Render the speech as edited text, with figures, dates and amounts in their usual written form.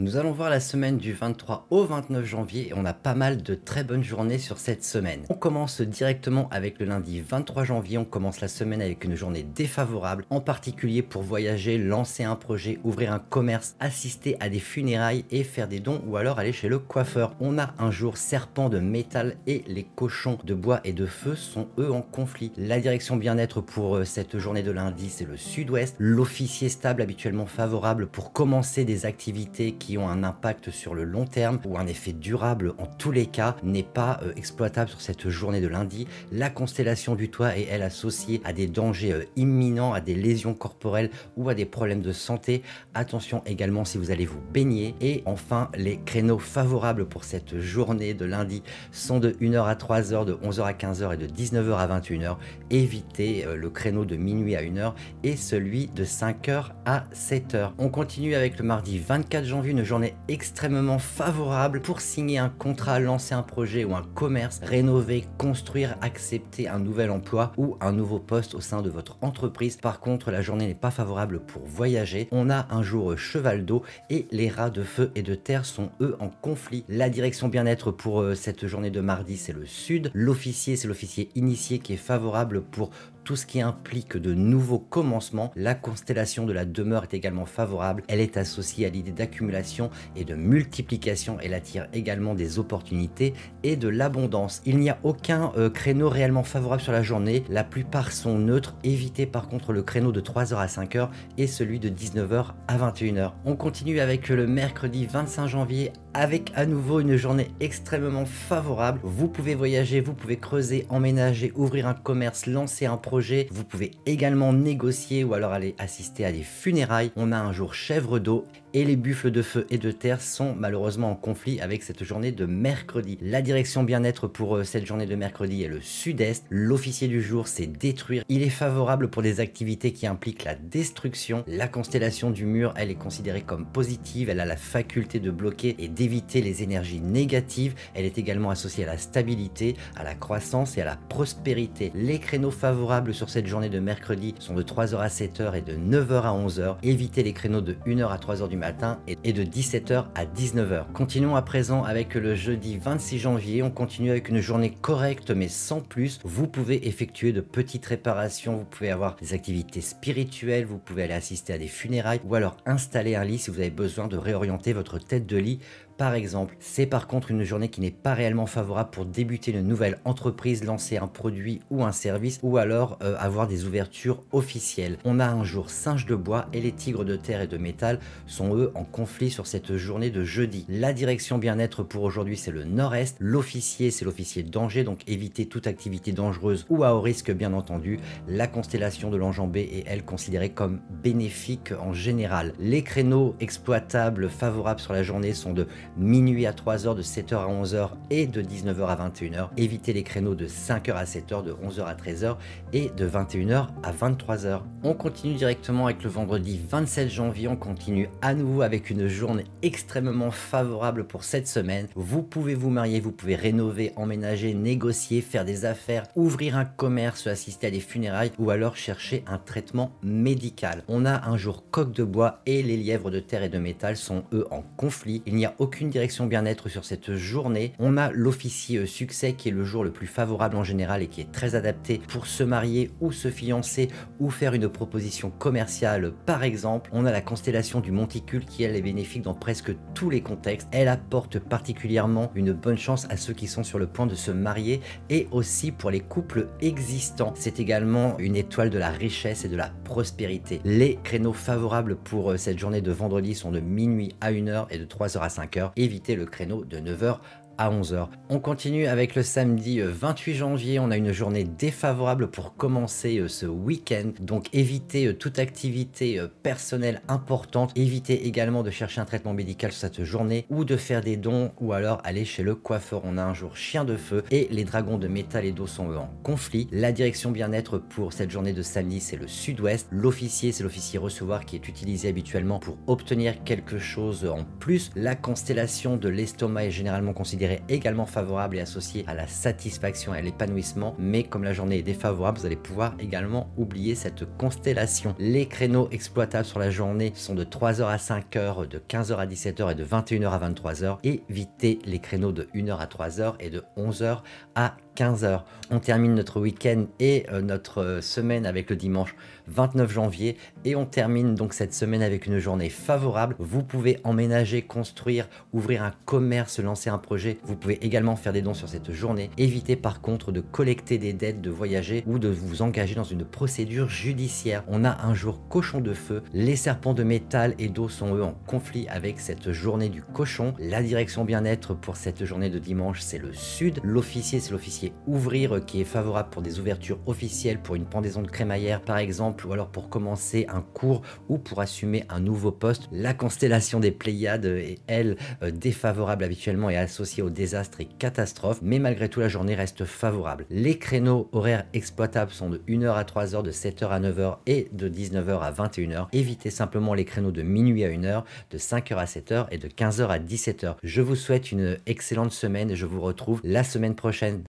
Nous allons voir la semaine du 23 au 29 janvier et on a pas mal de très bonnes journées sur cette semaine. On commence directement avec le lundi 23 janvier, on commence la semaine avec une journée défavorable, en particulier pour voyager, lancer un projet, ouvrir un commerce, assister à des funérailles et faire des dons ou alors aller chez le coiffeur. On a un jour serpent de métal et les cochons de bois et de feu sont eux en conflit. La direction bien-être pour cette journée de lundi c'est le sud-ouest, l'officier stable habituellement favorable pour commencer des activités qui ont un impact sur le long terme ou un effet durable en tous les cas n'est pas exploitable sur cette journée de lundi. La constellation du toit est elle associée à des dangers imminents, à des lésions corporelles ou à des problèmes de santé. Attention également si vous allez vous baigner. Et enfin les créneaux favorables pour cette journée de lundi sont de 1h à 3h, de 11h à 15h et de 19h à 21h. Évitez le créneau de minuit à 1h et celui de 5h à 7h. On continue avec le mardi 24 janvier, une journée extrêmement favorable pour signer un contrat, lancer un projet ou un commerce, rénover, construire, accepter un nouvel emploi ou un nouveau poste au sein de votre entreprise. Par contre, la journée n'est pas favorable pour voyager. On a un jour cheval d'eau et les rats de feu et de terre sont eux en conflit. La direction bien-être pour cette journée de mardi, c'est le sud. L'officier, c'est l'officier initié qui est favorable pour tout ce qui implique de nouveaux commencements. La constellation de la demeure est également favorable. Elle est associée à l'idée d'accumulation et de multiplication. Elle attire également des opportunités et de l'abondance. Il n'y a aucun créneau réellement favorable sur la journée. La plupart sont neutres. Évitez par contre le créneau de 3h à 5h et celui de 19h à 21h. On continue avec le mercredi 25 janvier avec à nouveau une journée extrêmement favorable. Vous pouvez voyager, vous pouvez creuser, emménager, ouvrir un commerce, lancer un projet. Vous pouvez également négocier ou alors aller assister à des funérailles. On a un jour chèvre d'eau et les buffles de feu et de terre sont malheureusement en conflit avec cette journée de mercredi. La direction bien-être pour cette journée de mercredi est le sud-est. L'officier du jour c'est détruire. Il est favorable pour des activités qui impliquent la destruction. La constellation du mur, elle est considérée comme positive. Elle a la faculté de bloquer et d'éviter les énergies négatives. Elle est également associée à la stabilité, à la croissance et à la prospérité. Les créneaux favorables sur cette journée de mercredi sont de 3h à 7h et de 9h à 11h. Évitez les créneaux de 1h à 3h du matin et de 17h à 19h. Continuons à présent avec le jeudi 26 janvier. On continue avec une journée correcte mais sans plus. Vous pouvez effectuer de petites réparations, vous pouvez avoir des activités spirituelles, vous pouvez aller assister à des funérailles ou alors installer un lit si vous avez besoin de réorienter votre tête de lit par exemple. C'est par contre une journée qui n'est pas réellement favorable pour débuter une nouvelle entreprise, lancer un produit ou un service ou alors avoir des ouvertures officielles. On a un jour singe de bois et les tigres de terre et de métal sont eux en conflit sur cette journée de jeudi. La direction bien-être pour aujourd'hui c'est le nord-est. L'officier c'est l'officier danger, donc évitez toute activité dangereuse ou à haut risque bien entendu. La constellation de l'enjambée est elle considérée comme bénéfique en général. Les créneaux exploitables favorables sur la journée sont de minuit à 3h, de 7h à 11h et de 19h à 21h. Évitez les créneaux de 5h à 7h, de 11h à 13h et de 21h à 23h. On continue directement avec le vendredi 27 janvier. On continue à nouveau avec une journée extrêmement favorable pour cette semaine. Vous pouvez vous marier, vous pouvez rénover, emménager, négocier, faire des affaires, ouvrir un commerce, assister à des funérailles ou alors chercher un traitement médical. On a un jour coq de bois et les lièvres de terre et de métal sont eux en conflit. Il n'y a aucune direction bien-être sur cette journée. On a l'officier succès qui est le jour le plus favorable en général et qui est très adapté pour se marier ou se fiancer ou faire une proposition commerciale par exemple. On a la constellation du monticule qui elle est bénéfique dans presque tous les contextes. Elle apporte particulièrement une bonne chance à ceux qui sont sur le point de se marier et aussi pour les couples existants. C'est également une étoile de la richesse et de la prospérité. Les créneaux favorables pour cette journée de vendredi sont de minuit à 1h et de 3h à 5h. Évitez le créneau de 9h à 11h. On continue avec le samedi 28 janvier. On a une journée défavorable pour commencer ce week-end. Donc évitez toute activité personnelle importante. Évitez également de chercher un traitement médical sur cette journée ou de faire des dons ou alors aller chez le coiffeur. On a un jour chien de feu et les dragons de métal et d'eau sont eux en conflit. La direction bien-être pour cette journée de samedi c'est le sud-ouest. L'officier c'est l'officier recevoir qui est utilisé habituellement pour obtenir quelque chose en plus. La constellation de l'estomac est généralement considérée considérée également favorable et associée à la satisfaction et à l'épanouissement, mais comme la journée est défavorable, vous allez pouvoir également oublier cette constellation. Les créneaux exploitables sur la journée sont de 3h à 5h, de 15h à 17h et de 21h à 23h. Évitez les créneaux de 1h à 3h et de 11h à 15h. On termine notre week-end et notre semaine avec le dimanche 29 janvier et on termine donc cette semaine avec une journée favorable. Vous pouvez emménager, construire, ouvrir un commerce, lancer un projet. Vous pouvez également faire des dons sur cette journée. Évitez par contre de collecter des dettes, de voyager ou de vous engager dans une procédure judiciaire. On a un jour cochon de feu. Les serpents de métal et d'eau sont eux en conflit avec cette journée du cochon. La direction bien-être pour cette journée de dimanche, c'est le sud. L'officier, c'est l'officier ouvrir qui est favorable pour des ouvertures officielles, pour une pendaison de crémaillère par exemple, ou alors pour commencer un cours ou pour assumer un nouveau poste. La constellation des Pléiades est elle défavorable habituellement et associée aux désastres et catastrophes, mais malgré tout la journée reste favorable. Les créneaux horaires exploitables sont de 1h à 3h, de 7h à 9h et de 19h à 21h. Évitez simplement les créneaux de minuit à 1h, de 5h à 7h et de 15h à 17h. Je vous souhaite une excellente semaine et je vous retrouve la semaine prochaine.